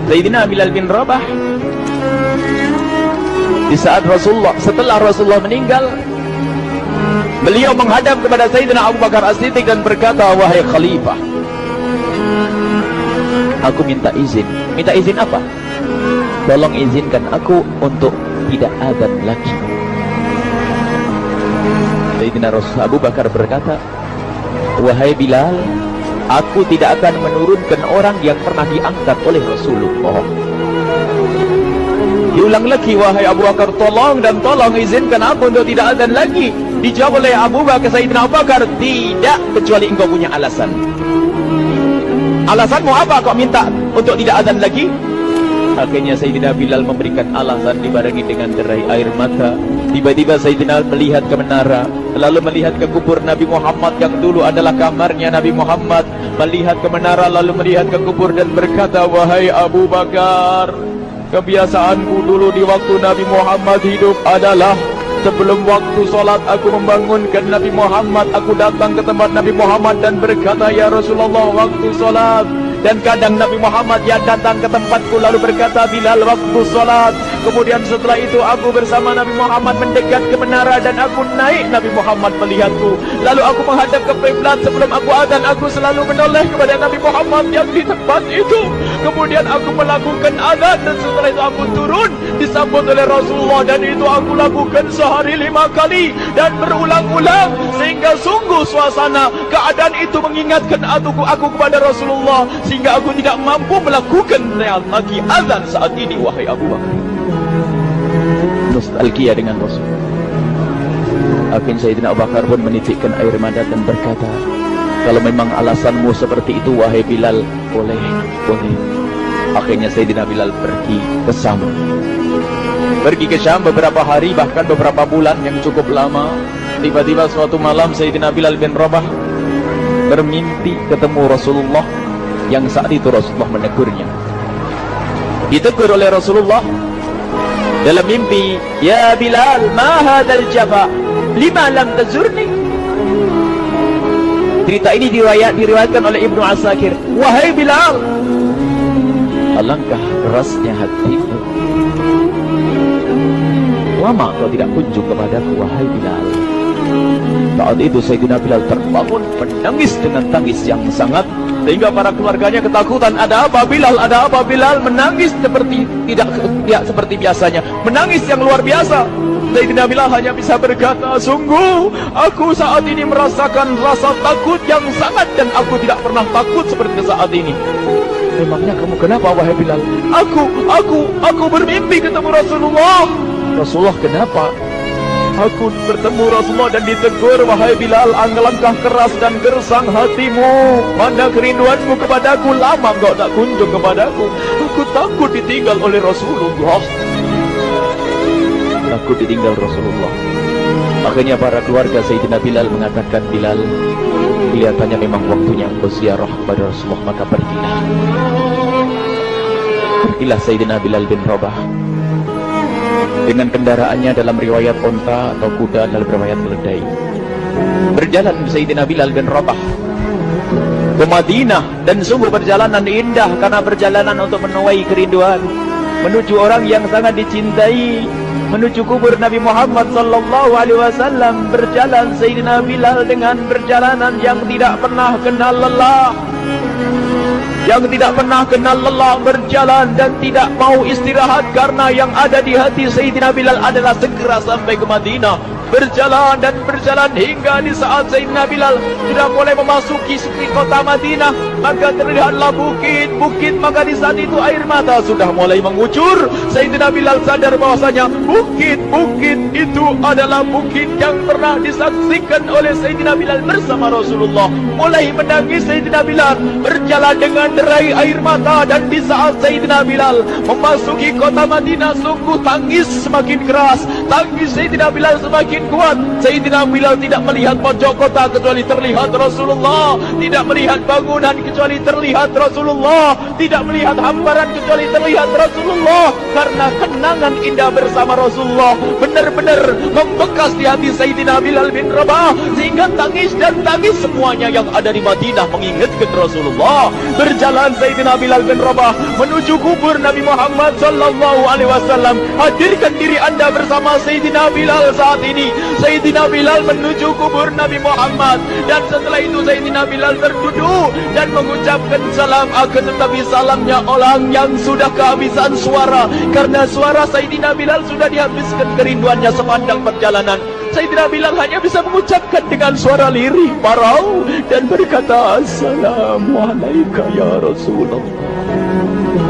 Sayyidina Bilal bin Rabah, di saat setelah Rasulullah meninggal, beliau menghadap kepada Sayyidina Abu Bakar As-Siddiq dan berkata, wahai khalifah, aku minta izin. Minta izin apa? Tolong izinkan aku untuk tidak adzan lagi. Sayyidina Abu Bakar berkata, wahai Bilal, aku tidak akan menurunkan orang yang pernah diangkat oleh Rasulullah. Diulang lagi, wahai Abu Bakar, tolong dan tolong izinkan aku untuk tidak adzan lagi. Dijawab oleh Abu Bakar, Sayyidina Abu Bakar, tidak, kecuali engkau punya alasan. Alasanmu apa kau minta untuk tidak adzan lagi? Akhirnya Sayyidina Bilal memberikan alasan dibarengi dengan derai air mata. Tiba-tiba Sayyidina melihat ke menara, lalu melihat ke kubur Nabi Muhammad yang dulu adalah kamarnya Nabi Muhammad. Melihat ke menara, lalu melihat ke kubur dan berkata, wahai Abu Bakar, kebiasaanku dulu di waktu Nabi Muhammad hidup adalah sebelum waktu solat aku membangunkan Nabi Muhammad. Aku datang ke tempat Nabi Muhammad dan berkata, ya Rasulullah, waktu solat. Dan kadang Nabi Muhammad yang datang ke tempatku lalu berkata, Bilal, waktu solat. Kemudian setelah itu aku bersama Nabi Muhammad mendekat ke menara dan aku naik. Nabi Muhammad melihatku, lalu aku menghadap ke kiblat. Sebelum aku adzan, aku selalu menoleh kepada Nabi Muhammad yang di tempat itu. Kemudian aku melakukan adzan dan setelah itu aku turun disambut oleh Rasulullah, dan itu aku lakukan sehari 5 kali dan berulang-ulang, sehingga sungguh suasana keadaan itu mengingatkan aku kepada Rasulullah, sehingga aku tidak mampu melakukan lagi azan saat ini. Wahai Abu Bakar, nostalgia dengan Rasul. Akhirnya Sayyidina Abu Bakar pun menitikkan air mata dan berkata, kalau memang alasanmu seperti itu wahai Bilal, boleh. Akhirnya Sayyidina Bilal pergi ke Syam beberapa hari, bahkan beberapa bulan yang cukup lama. Tiba-tiba suatu malam Sayyidina Bilal bin Rabah bermimpi ketemu Rasulullah, yang saat itu Rasulullah menegurnya. Ditegur oleh Rasulullah dalam mimpi, ya Bilal, ma hadzal jafa, lima lam tazurni. Cerita ini diriwayatkan oleh Ibnu Asakir. Wahai Bilal, alangkah kerasnya hatimu, lama kau tidak kunjung kepadaku wahai Bilal. Saat itu Sayyidina Bilal terbangun menangis dengan tangis yang sangat, sehingga para keluarganya ketakutan. Ada apa Bilal? Ada apa Bilal? Menangis seperti tidak seperti biasanya, menangis yang luar biasa. Sayyidina Bilal hanya bisa berkata, sungguh aku saat ini merasakan rasa takut yang sangat, dan aku tidak pernah takut seperti saat ini. Memangnya kamu kenapa wahai Bilal? Aku bermimpi ketemu Rasulullah. Rasulullah, kenapa? Aku bertemu Rasulullah dan ditegur, wahai Bilal, alangkah keras dan gersang hatimu, mana kerinduanmu kepadaku, lama engkau tak kunjung kepadaku. Aku takut ditinggal oleh Rasulullah. Takut ditinggal Rasulullah. Akhirnya para keluarga Sayyidina Bilal mengatakan, Bilal, kelihatannya memang waktunya engkau ziarah kepada Rasulullah, maka pergilah. Pergilah Sayyidina Bilal bin Rabah dengan kendaraannya, dalam riwayat onta atau kuda, dalam riwayat keledai. Berjalan Sayyidina Bilal bin Rabah ke Madinah, dan sungguh perjalanan indah karena perjalanan untuk menuai kerinduan, menuju orang yang sangat dicintai, menuju kubur Nabi Muhammad sallallahu alaihi wasallam. Berjalan Sayyidina Bilal dengan perjalanan yang tidak pernah kenal lelah, berjalan dan tidak mau istirahat, karena yang ada di hati Sayyidina Bilal adalah segera sampai ke Madinah. Berjalan dan berjalan hingga di saat Sayyidina Bilal sudah mulai memasuki kota Madinah, maka terlihatlah bukit-bukit. Maka di saat itu air mata sudah mulai mengucur. Sayyidina Bilal sadar bahwasanya bukit-bukit itu adalah bukit yang pernah disaksikan oleh Sayyidina Bilal bersama Rasulullah. Mulai menangis Sayyidina Bilal, berjalan dengan derai air mata. Dan di saat Sayyidina Bilal memasuki kota Madinah, sungguh tangis semakin keras, tangis Sayyidina Bilal semakin semakin kuat. Sayyidina Bilal tidak melihat pojok kota kecuali terlihat Rasulullah, tidak melihat bangunan kecuali terlihat Rasulullah, tidak melihat hamparan kecuali terlihat Rasulullah. Karena kenangan indah bersama Rasulullah benar-benar membekas di hati Sayyidina Bilal bin Rabah, sehingga tangis dan tangis semuanya yang ada di Madinah mengingatkan Rasulullah. Berjalan Sayyidina Bilal bin Rabah menuju kubur Nabi Muhammad sallallahu alaihi wasallam. Hadirkan diri Anda bersama Sayyidina Bilal saat ini. Sayyidina Bilal menuju kubur Nabi Muhammad, dan setelah itu Sayyidina Bilal terduduk dan mengucapkan salam, akan tetapi salamnya orang yang sudah kehabisan suara, karena suara Sayyidina Bilal sudah dihabiskan kerinduannya sepanjang perjalanan. Sayyidina Bilal hanya bisa mengucapkan dengan suara lirih parau dan berkata, Assalamualaikum ya Rasulullah,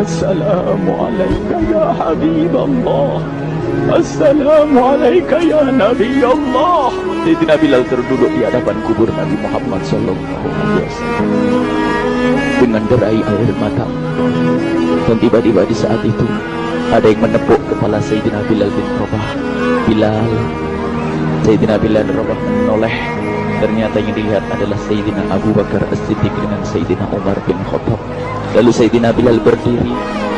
Assalamualaikum ya Habiballah, Assalamualaikum ya Nabi Allah. Sayyidina Bilal terduduk di hadapan kubur Nabi Muhammad sallallahu alaihi wasallam dengan derai air mata. Dan tiba-tiba di saat itu ada yang menepuk kepala Sayyidina Bilal bin Rabah. Bilal. Sayyidina Bilal bin Rabah menoleh. Ternyata yang dilihat adalah Sayyidina Abu Bakar As-Siddiq dengan Sayyidina Umar bin Khattab. Lalu Sayyidina Bilal berdiri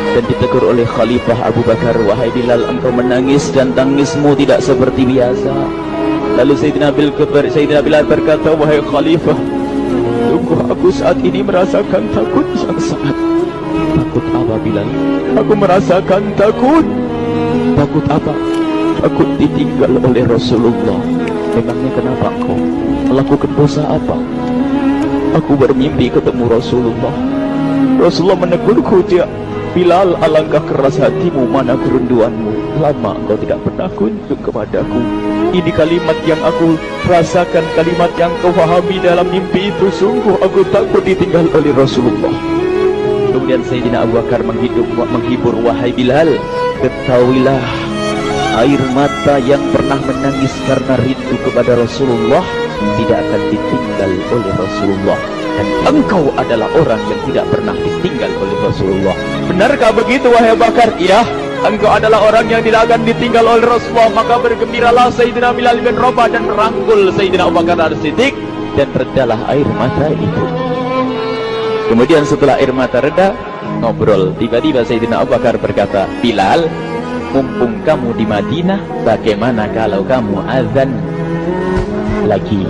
dan ditegur oleh Khalifah Abu Bakar, wahai Bilal, engkau menangis dan tangismu tidak seperti biasa. Lalu Sayyidina Bilal berkata, wahai Khalifah, sungguh aku saat ini merasakan takut yang sangat. Takut apa Bilal? Aku merasakan takut. Takut apa? Takut ditinggal oleh Rasulullah. Memangnya kenapa engkau melakukan dosa apa? Aku bermimpi ketemu Rasulullah. Rasulullah menegurku, dia Bilal, alangkah keras hatimu, mana kerinduanmu. Lama engkau tidak pernah kunjung kepadaku. Ini kalimat yang aku rasakan, kalimat yang kau fahami dalam mimpi itu. Sungguh aku takut ditinggal oleh Rasulullah. Kemudian Sayyidina Abu Bakar menghibur, wahai Bilal, ketahuilah, air mata yang pernah menangis karena rindu kepada Rasulullah tidak akan ditinggal oleh Rasulullah. Dan engkau adalah orang yang tidak pernah ditinggal oleh Rasulullah. Benarkah begitu wahai Abu Bakar? Iya, engkau adalah orang yang tidak akan ditinggal oleh Rasulullah. Maka bergembiralah Sayyidina Bilal bin Rabah dan merangkul Sayyidina Abu Bakar As-Siddiq, dan redalah air mata itu. Kemudian setelah air mata reda, ngobrol. Tiba-tiba Sayyidina Abu Bakar berkata, Bilal, mumpung kamu di Madinah, bagaimana kalau kamu azan lagi?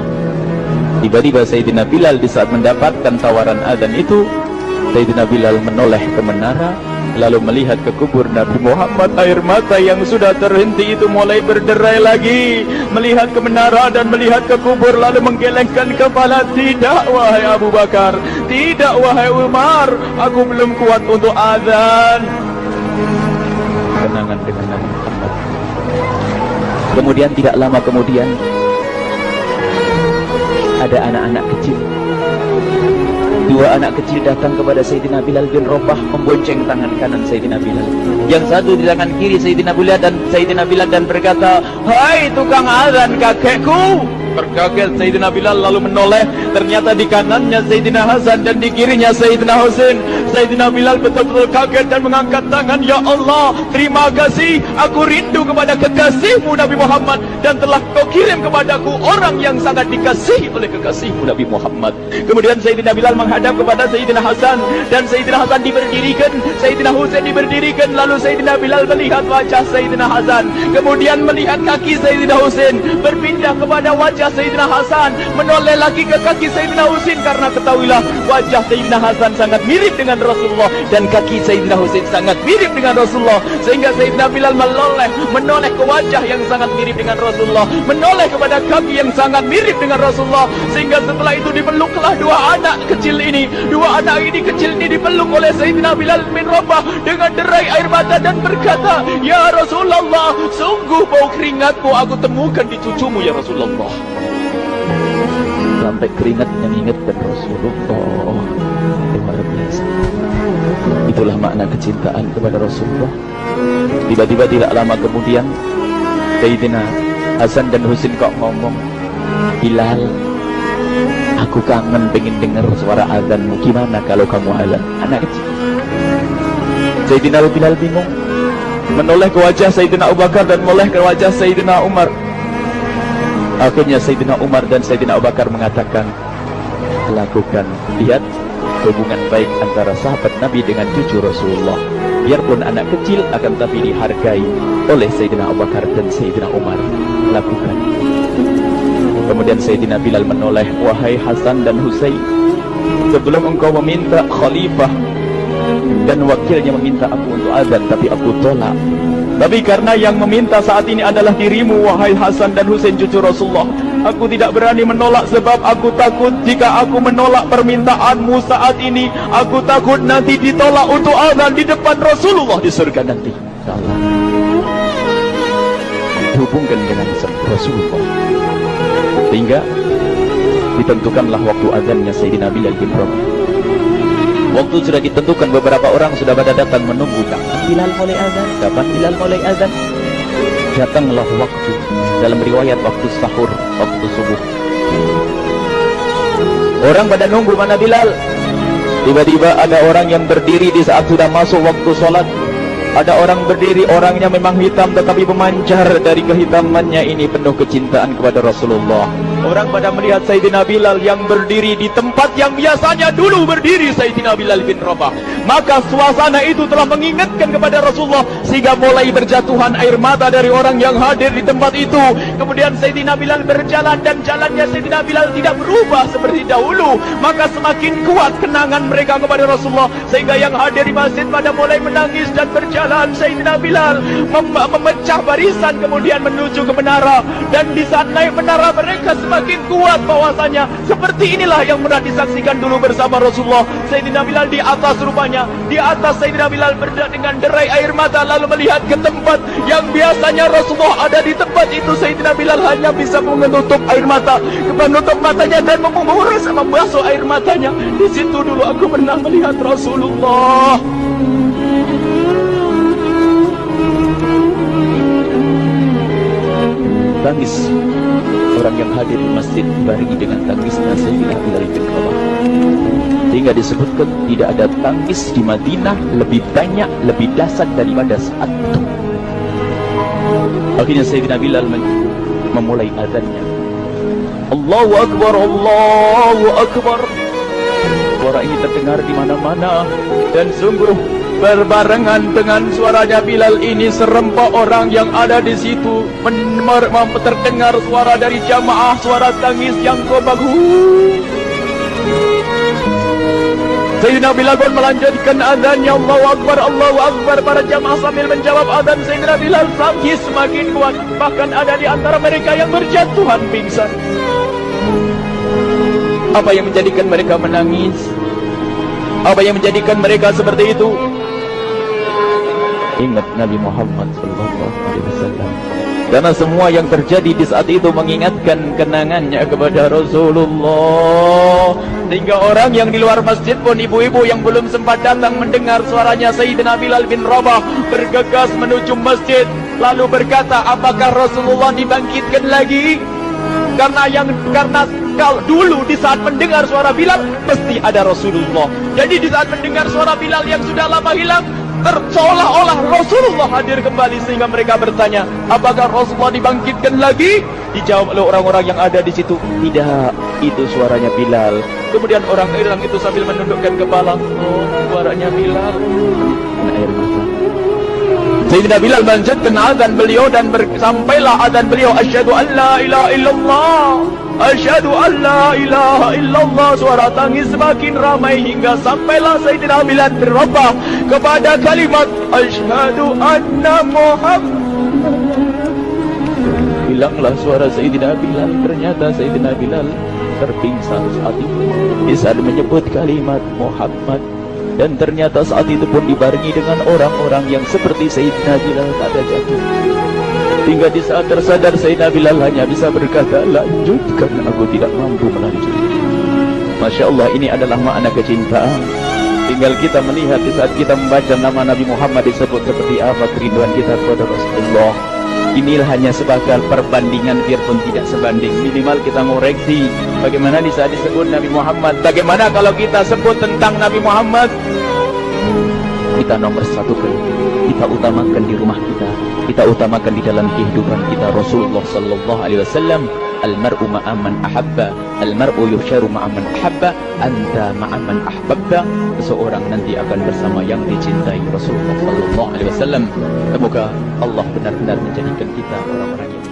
Tiba-tiba Sayyidina Bilal di saat mendapatkan tawaran azan itu, Sayyidina Bilal menoleh ke menara, lalu melihat ke kubur Nabi Muhammad. Air mata yang sudah terhenti itu mulai berderai lagi. Melihat ke menara dan melihat ke kubur, lalu menggelengkan kepala. Tidak wahai Abu Bakar, tidak wahai Umar, aku belum kuat untuk azan. Kenangan dengan Nabi Muhammad. Kemudian tidak lama kemudian ada anak-anak kecil. Dua anak kecil datang kepada Sayyidina Bilal bin Rabah, membonceng tangan kanan Sayyidina Bilal. Yang satu di tangan kiri Sayyidina Bilal dan berkata, hai tukang azan kakekku. Terkaget Sayyidina Bilal lalu menoleh. Ternyata di kanannya Sayyidina Hasan dan di kirinya Sayyidina Husain. Sayyidina Bilal betul-betul kaget dan mengangkat tangan, ya Allah, terima kasih, aku rindu kepada kekasihmu Nabi Muhammad, dan telah kau kirim kepadaku orang yang sangat dikasihi oleh kekasihmu Nabi Muhammad. Kemudian Sayyidina Bilal menghadap kepada Sayyidina Hasan, dan Sayyidina Hasan diberdirikan, Sayyidina Husain diberdirikan. Lalu Sayyidina Bilal melihat wajah Sayyidina Hasan, kemudian melihat kaki Sayyidina Husain, berpindah kepada wajah Sayyidina Hasan, menoleh lagi ke kaki Sayyidina Husain, karena ketahuilah wajah Sayyidina Hasan sangat mirip dengan Rasulullah dan kaki Sayyidina Husain sangat mirip dengan Rasulullah, sehingga Sayyidina Bilal menoleh ke wajah yang sangat mirip dengan Rasulullah, menoleh kepada kaki yang sangat mirip dengan Rasulullah, sehingga setelah itu dipeluklah dua anak kecil ini dipeluk oleh Sayyidina Bilal bin Rabah dengan derai air mata dan berkata, ya Rasulullah, sungguh bau keringatmu aku temukan di cucumu ya Rasulullah. Sampai keringat mengingatkan Rasulullah. Luar biasa. Itulah makna kecintaan kepada Rasulullah. Tiba-tiba tidak lama kemudian Sayyidina Hasan dan Husain kok ngomong, Bilal, aku kangen pengen dengar suara azanmu. Gimana kalau kamu azan? Anak kecil. Sayyidina Bilal bingung, menoleh ke wajah Sayyidina Abu Bakar dan menoleh ke wajah Sayyidina Umar. Akhirnya Sayyidina Umar dan Sayyidina Abu Bakar mengatakan, lakukan. Lihat hubungan baik antara sahabat Nabi dengan cucu Rasulullah. Biarpun anak kecil, akan tapi dihargai oleh Sayyidina Abu Bakar dan Sayyidina Umar. Lakukan. Kemudian Sayyidina Bilal menoleh, wahai Hasan dan Husain, sebelum engkau meminta khalifah dan wakilnya meminta aku untuk azan, tapi aku tolak. Tapi karena yang meminta saat ini adalah dirimu, wahai Hasan dan Husain cucu Rasulullah, aku tidak berani menolak, sebab aku takut jika aku menolak permintaanmu saat ini, aku takut nanti ditolak untuk azan di depan Rasulullah di surga nanti. Allah dihubungkan dengan Rasulullah, sehingga ditentukanlah waktu azannya Sayyidina Bilal bin Rabah. Waktu sudah ditentukan, beberapa orang sudah pada datang menunggu. Kapan Bilal mulai azan? Kapan Bilal mulai azan? Datanglah waktu. Dalam riwayat waktu sahur, waktu subuh. Orang pada nunggu mana Bilal. Tiba-tiba ada orang yang berdiri di saat sudah masuk waktu sholat. Ada orang berdiri, orangnya memang hitam tetapi memancar dari kehitamannya ini penuh kecintaan kepada Rasulullah. Orang pada melihat Sayyidina Bilal yang berdiri di tempat yang biasanya dulu berdiri Sayyidina Bilal bin Rabah. Maka suasana itu telah mengingatkan kepada Rasulullah, sehingga mulai berjatuhan air mata dari orang yang hadir di tempat itu. Kemudian Sayyidina Bilal berjalan, dan jalannya Sayyidina Bilal tidak berubah seperti dahulu. Maka semakin kuat kenangan mereka kepada Rasulullah, sehingga yang hadir di masjid pada mulai menangis dan berjalan. Sayyidina Bilal memecah barisan kemudian menuju ke menara, dan di saat naik menara mereka semakin kuat bahwasanya seperti inilah yang pernah disaksikan dulu bersama Rasulullah. Sayyidina Bilal di atas, rupanya di atas Sayyidina Bilal dengan derai air mata, lalu melihat ke tempat yang biasanya Rasulullah ada di tempat itu. Sayyidina Bilal hanya bisa menutup air mata, menutup matanya dan membasuh air matanya. Di situ dulu aku pernah melihat Rasulullah. Tangis orang yang hadir di masjid dibarengi dengan tangisnya Sayyidina Bilal bin Rabah, sehingga disebutkan tidak ada tangis di Madinah lebih banyak, lebih dahsyat daripada saat itu. Akhirnya Sayyidina Bilal memulai azannya. Allahu Akbar, Allahu Akbar. Suara ini terdengar di mana-mana, dan sungguh berbarengan dengan suaranya Bilal ini serempak orang yang ada di situ terdengar suara dari jamaah, suara tangis yang bagus. Sayyidina Bilal pun melanjutkan azannya, Allahu Akbar, Allahu Akbar. Para jamaah sambil menjawab azan Sayyidina Bilal tangis semakin kuat. Bahkan ada di antara mereka yang berjatuhan pingsan. Apa yang menjadikan mereka menangis? Apa yang menjadikan mereka seperti itu? Ingat Nabi Muhammad SAW. Karena semua yang terjadi di saat itu mengingatkan kenangannya kepada Rasulullah. Sehingga orang yang di luar masjid pun, ibu-ibu yang belum sempat datang mendengar suaranya Sayyidina Bilal bin Rabah, bergegas menuju masjid, lalu berkata, apakah Rasulullah dibangkitkan lagi? Karena kalau dulu di saat mendengar suara Bilal pasti ada Rasulullah. Jadi di saat mendengar suara Bilal yang sudah lama hilang, seolah-olah Rasulullah hadir kembali, sehingga mereka bertanya, apakah Rasulullah dibangkitkan lagi? Dijawab oleh orang-orang yang ada di situ, tidak, itu suaranya Bilal. Kemudian orang itu sambil menundukkan kepala, oh, suaranya Bilal. Air mata. Sayyidina Bilal melanjutkan azan beliau, dan sampailah azan beliau, asyhadu an la ilaha illallah, asyhadu an la ilaha illallah. Suara tangis semakin ramai hingga sampailah Sayyidina Bilal bin Rabah kepada kalimat asyhadu anna Muhammad. Hilanglah suara Sayyidina Bilal. Ternyata Sayyidina Bilal terpingsan saat itu di saat menyebut kalimat Muhammad. Dan ternyata saat itu pun dibarengi dengan orang-orang yang seperti Sayyidina Bilal pada jatuh. Hingga di saat tersadar Sayyidina Bilal hanya bisa berkata, lanjutkan, aku tidak mampu melanjutkan. Masya Allah, ini adalah makna kecintaan. Tinggal kita melihat di saat kita membaca nama Nabi Muhammad disebut seperti apa kerinduan kita kepada Rasulullah. Inilah hanya sebagai perbandingan, biarpun tidak sebanding. Minimal kita ngoreksi bagaimana di saat disebut Nabi Muhammad. Bagaimana kalau kita sebut tentang Nabi Muhammad, kita nomor satu kan, kita utamakan di rumah kita, kita utamakan di dalam kehidupan kita Rasulullah Sallallahu Alaihi Wasallam. Al-mar'u ma'aman ahabba, al-mar'u yuhsyaru ma'aman ahabba, anta ma'aman ahbabta. Seseorang nanti akan bersama yang dicintai Rasulullah sallallahu alaihi wasallam. Semoga Allah benar-benar menjadikan kita orang-orang yang